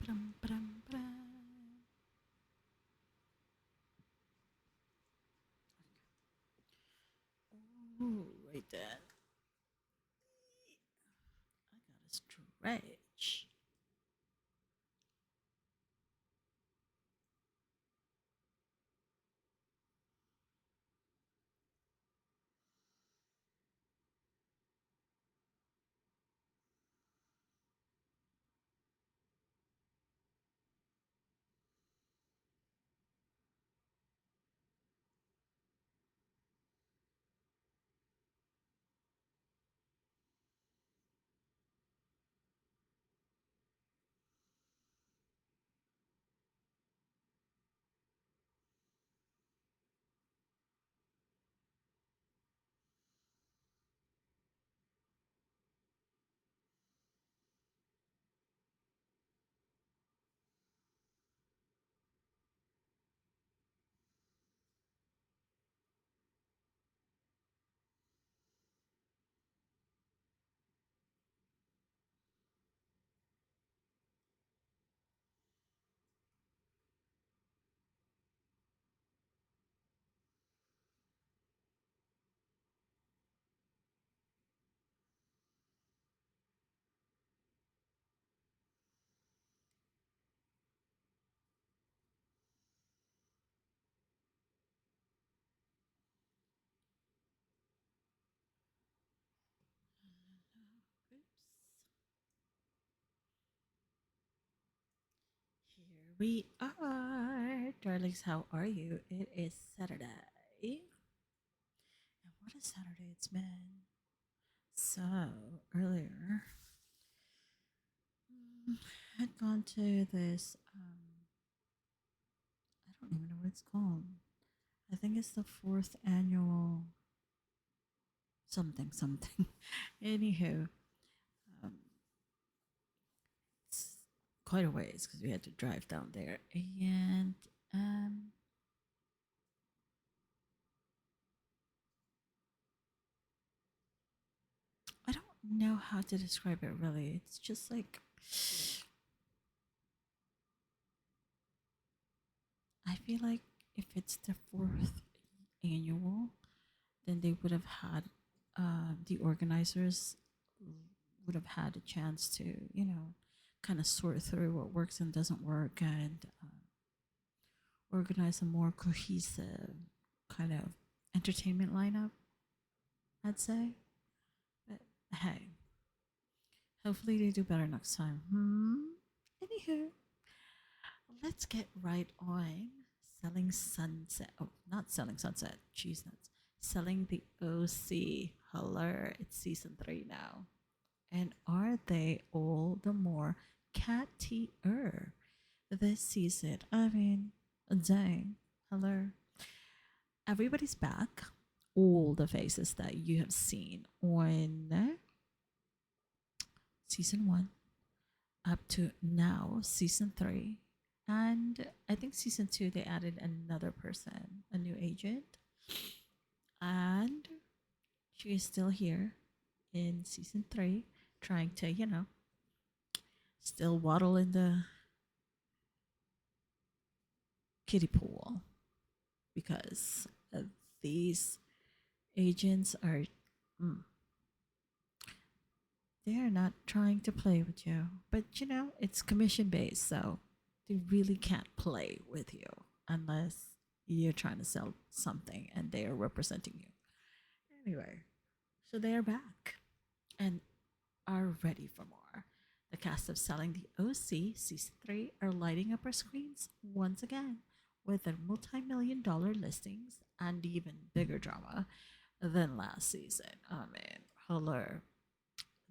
Brum, brum, brum. Ooh, right there. I gotta stretch. Oops. Here we are. Darlings, how are you? It is Saturday. And what a Saturday it's been. So, earlier, had gone to this, I don't even know what it's called. I think it's the fourth annual something, something. Anywho, um, it's quite a ways because we had to drive down there. And um, I don't know how to describe it really. It's just like, I feel like if it's the fourth annual, then they would have had, the organizers would have had a chance to, kind of sort through what works and doesn't work and organize a more cohesive kind of entertainment lineup, I'd say. But hey, hopefully they do better next time. Anywho, let's get right on selling sunset. Oh, not selling sunset, cheese nuts. Selling the OC. Hello, it's season 3 now. And are they all the more cattier this season? I mean, dang. Hello. Everybody's back. All the faces that you have seen on season 1 up to now, season 3. And I think season 2, they added another person, a new agent. And she is still here in season 3, trying to, still waddle in the kiddie pool because these agents are, mm, they're not trying to play with you. But, it's commission based, so they really can't play with you unless you're trying to sell something and they are representing you. Anyway, so they are back and are ready for more. The cast of Selling the OC Season 3 are lighting up our screens once again with their multi-million dollar listings and even bigger drama than last season. I mean, hello.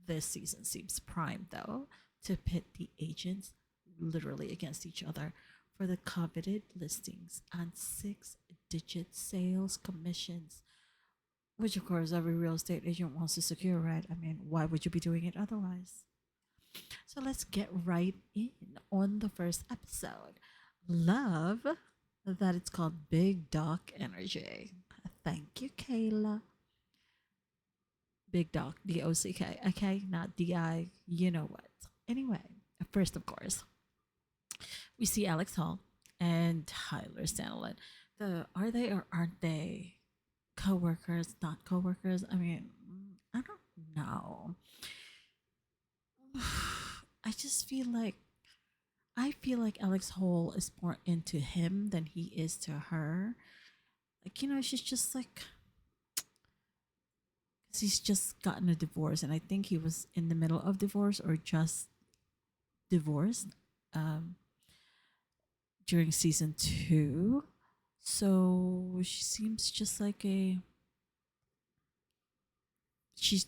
This season seems primed, though, to pit the agents literally against each other for the coveted listings and 6-digit sales commissions, which, of course, every real estate agent wants to secure, right? I mean, why would you be doing it otherwise? So let's get right in on the first episode. Love that it's called Big Doc Energy. Thank you, Kayla. Big Doc, DOCK, okay? Not DI, you know what. Anyway, first, of course, We see Alex Hall and Tyler Sandlin. Are they or aren't they co-workers, not co-workers? I mean, I don't know. I just feel like Alex Hall is more into him than he is to her. Like, she's just like, 'cause he's just gotten a divorce, and I think he was in the middle of divorce or just divorced um, during season two. So she seems just like she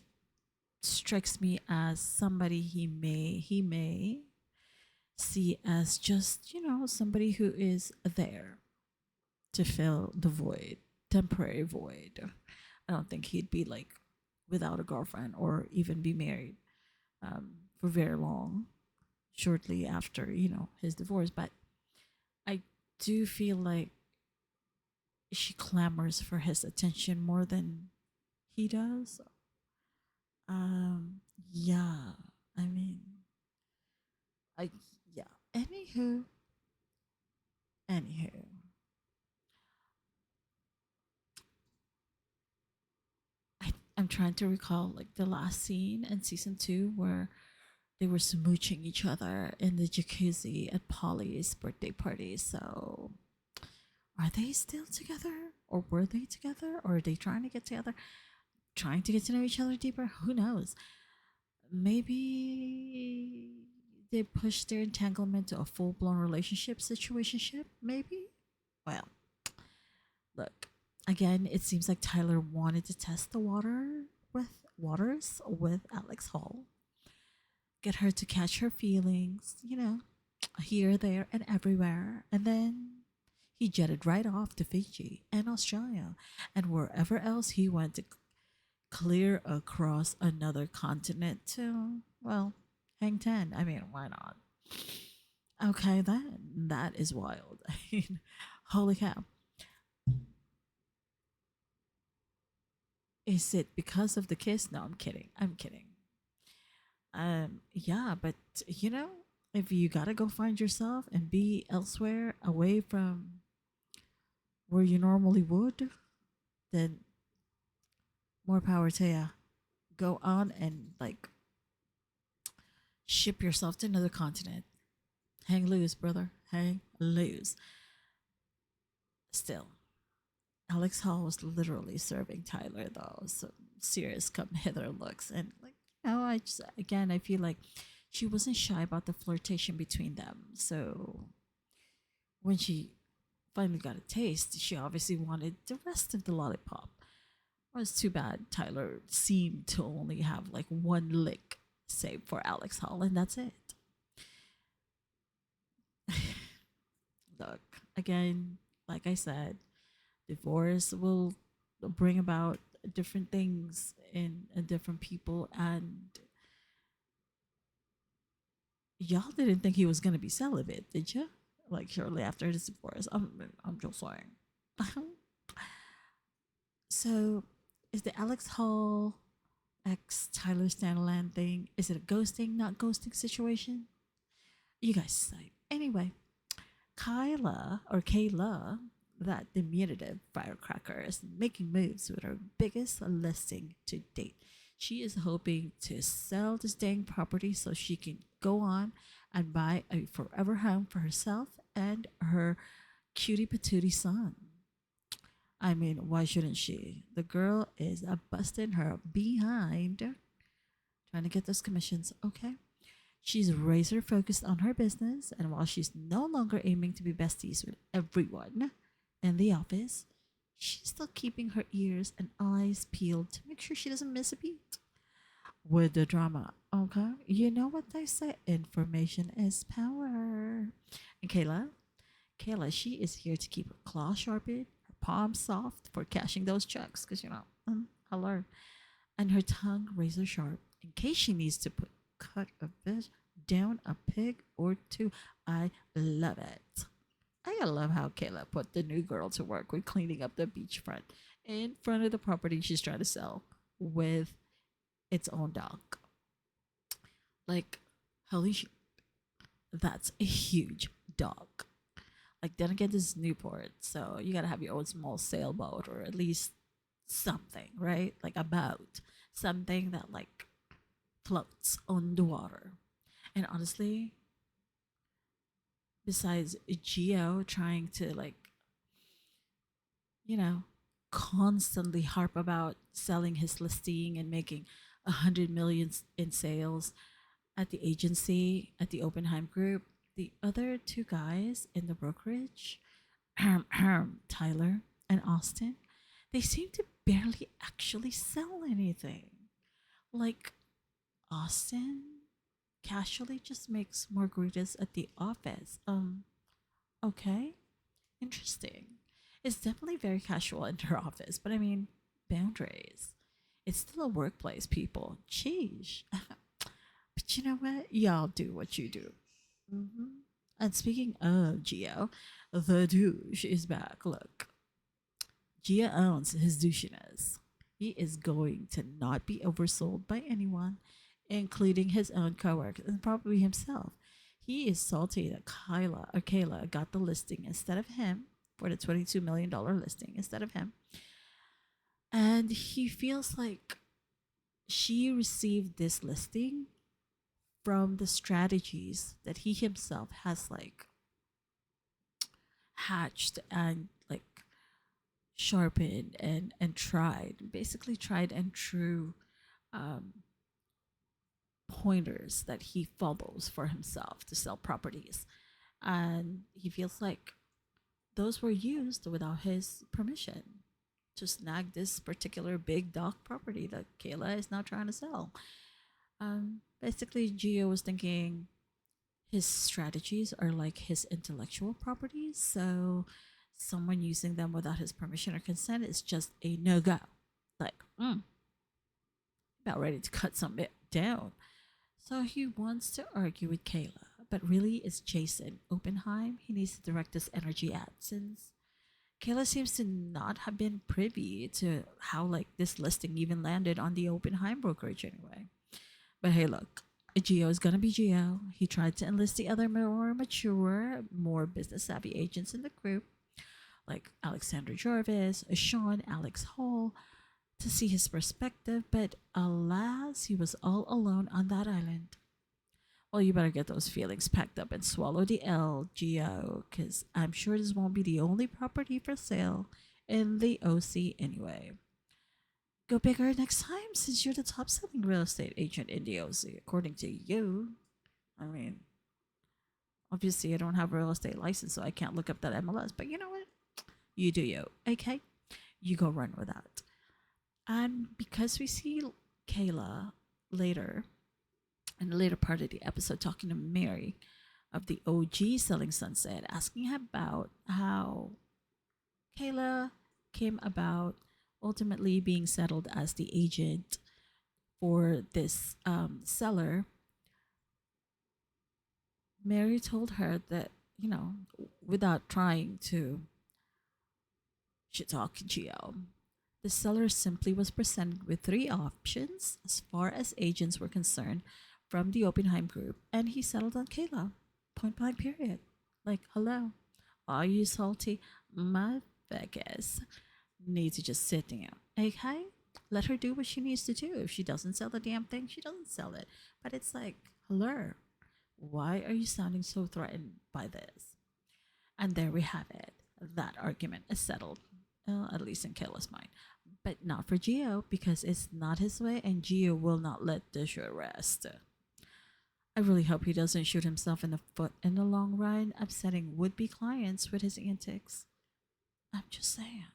strikes me as somebody he may see as just somebody who is there to fill the void, temporary void. I don't think he'd be like without a girlfriend or even be married for very long shortly after his divorce. But I do feel like she clamors for his attention more than he does. Um, yeah, I mean, I yeah. Anywho, I'm trying to recall like the last scene in season two where they were smooching each other in the jacuzzi at Polly's birthday party. So, are they still together, or were they together, or are they trying to get together, trying to get to know each other deeper? Who knows? Maybe they pushed their entanglement to a full blown relationship situationship. Maybe. Well, look, again, it seems like Tyler wanted to test the waters with Alex Hall, get her to catch her feelings, here, there, and everywhere. And then he jetted right off to Fiji and Australia and wherever else he went to clear across another continent to, well, hang 10. I mean, why not? Okay, that is wild. I mean, holy cow. Is it because of the kiss? No, I'm kidding. I'm kidding. Yeah, but you know, if you gotta go find yourself and be elsewhere away from where you normally would, then more power to you. Go on and like ship yourself to another continent. Hang loose, brother. Hang loose. Still, Alex Hall was literally serving Tyler though some serious come hither looks, and like I just again I feel like she wasn't shy about the flirtation between them. So when she finally got a taste, she obviously wanted the rest of the lollipop. Well, it's too bad Tyler seemed to only have like one lick saved for Alex Hall, and that's it. Look, again, like I said, divorce will bring about different things in different people, and y'all didn't think he was gonna be celibate, did you? Like shortly after his divorce. I'm just saying. So, is the Alex Hall ex Tyler Stanland thing? Is it a ghosting, not ghosting situation? You guys decide. Anyway, Kayla, that diminutive firecracker, is making moves with her biggest listing to date. She is hoping to sell this dang property so she can go on and buy a forever home for herself and her cutie patootie son. I mean, why shouldn't she? The girl is busting her behind trying to get those commissions. Okay. She's razor focused on her business, and while she's no longer aiming to be besties with everyone in the office, she's still keeping her ears and eyes peeled to make sure she doesn't miss a beat with the drama. Okay, you know what they say: information is power. And Kayla, she is here to keep her claws sharpened, her palms soft for cashing those checks, because hello, and her tongue razor sharp in case she needs to cut a fish down a pig or two. I love it. I love how Kayla put the new girl to work with cleaning up the beachfront in front of the property she's trying to sell with its own dock. Like, holy shit, that's a huge dock. Like then again, this is Newport, so you gotta have your own small sailboat or at least something, right? Like a boat, something that like floats on the water. And honestly, besides Geo trying to like, you know, constantly harp about selling his listing and making 100 million in sales at the agency at the Oppenheim Group, the other two guys in the brokerage, Tyler and Austin, they seem to barely actually sell anything. Like Austin casually just makes margaritas at the office. Okay, interesting. It's definitely very casual in their office, but I mean, boundaries. It's still a workplace, people. Jeez. But you know what? Y'all do what you do. Hmm. And speaking of Geo, the douche is back. Look, Gio owns his douchiness. He is going to not be oversold by anyone, including his own coworkers and probably himself. He is salty that Kayla got the listing instead of him for the $22 million listing instead of him. And he feels like she received this listing from the strategies that he himself has like hatched and like sharpened and tried, basically tried and true um, pointers that he follows for himself to sell properties, and he feels like those were used without his permission to snag this particular big dock property that Kayla is now trying to sell. Basically, Gio was thinking his strategies are like his intellectual properties, so someone using them without his permission or consent is just a no go. Like, about ready to cut some bit down. So he wants to argue with Kayla, but really it's Jason Oppenheim he needs to direct his energy at, since Kayla seems to not have been privy to how like this listing even landed on the Oppenheim brokerage anyway. But hey, look, Geo is gonna be Geo. He tried to enlist the other more mature, more business savvy agents in the group, like Alexander Jarvis, Sean, Alex Hall, to see his perspective, but alas, he was all alone on that island. Well, you better get those feelings packed up and swallow the L, Geo, because I'm sure this won't be the only property for sale in the OC anyway. Go bigger next time since you're the top selling real estate agent in the OC, according to you. I mean, obviously, I don't have a real estate license, so I can't look up that MLS, but you know what? You do you, okay? You go run with that. And because we see Kayla later, in the later part of the episode, talking to Mary of the OG Selling Sunset, asking about how Kayla came about ultimately being settled as the agent for this seller. Mary told her that, without trying to shit talk Gio, the seller simply was presented with three options as far as agents were concerned from the Oppenheim group, and he settled on Kayla. Point blank, period. Like, hello, are you salty? Motherfuckers need to just sit down. Okay? Let her do what she needs to do. If she doesn't sell the damn thing, she doesn't sell it. But it's like, hello, why are you sounding so threatened by this? And there we have it. That argument is settled, at least in Kayla's mind. But not for Gio, because it's not his way, and Gio will not let the show rest. I really hope he doesn't shoot himself in the foot in the long run, upsetting would be clients with his antics. I'm just saying.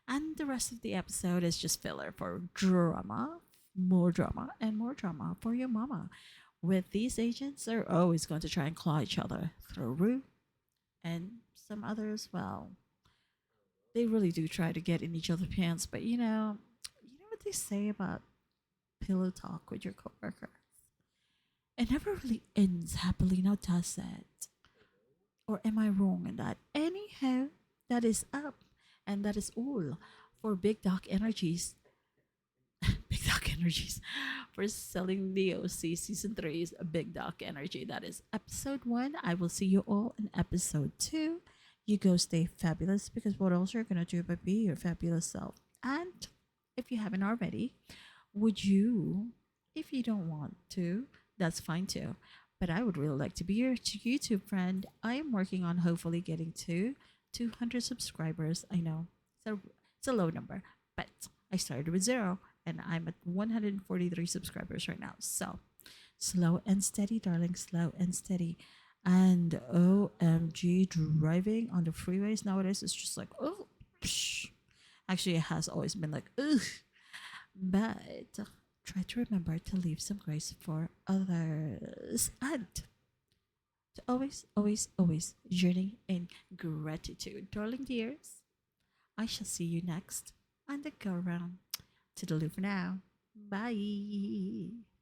And the rest of the episode is just filler for drama, and more drama for your mama. With these agents, they're always going to try and claw each other through, and some others, well, they really do try to get in each other's pants. But you know what they say about pillow talk with your coworker? It never really ends happily, now does it? Or am I wrong in that? Anyhow, that is up. And that is all for Big Dog Energies. Big Dog energies for selling the OC season 3's Big Dog Energy. That is episode 1. I will see you all in episode 2. You go stay fabulous because what else are you going to do but be your fabulous self? And if you haven't already, would you, if you don't want to, that's fine too. But I would really like to be your YouTube friend. I am working on hopefully getting to 200 subscribers. I know it's a low number, but I started with 0 and I'm at 143 subscribers right now. So slow and steady, darling, slow and steady. And OMG, driving on the freeways nowadays is just like, oh, psh. Actually, it has always been like, ugh. But try to remember to leave some grace for others and to always, always, always journey in gratitude. Darling dears, I shall see you next on the go round. To the loop for now. Bye.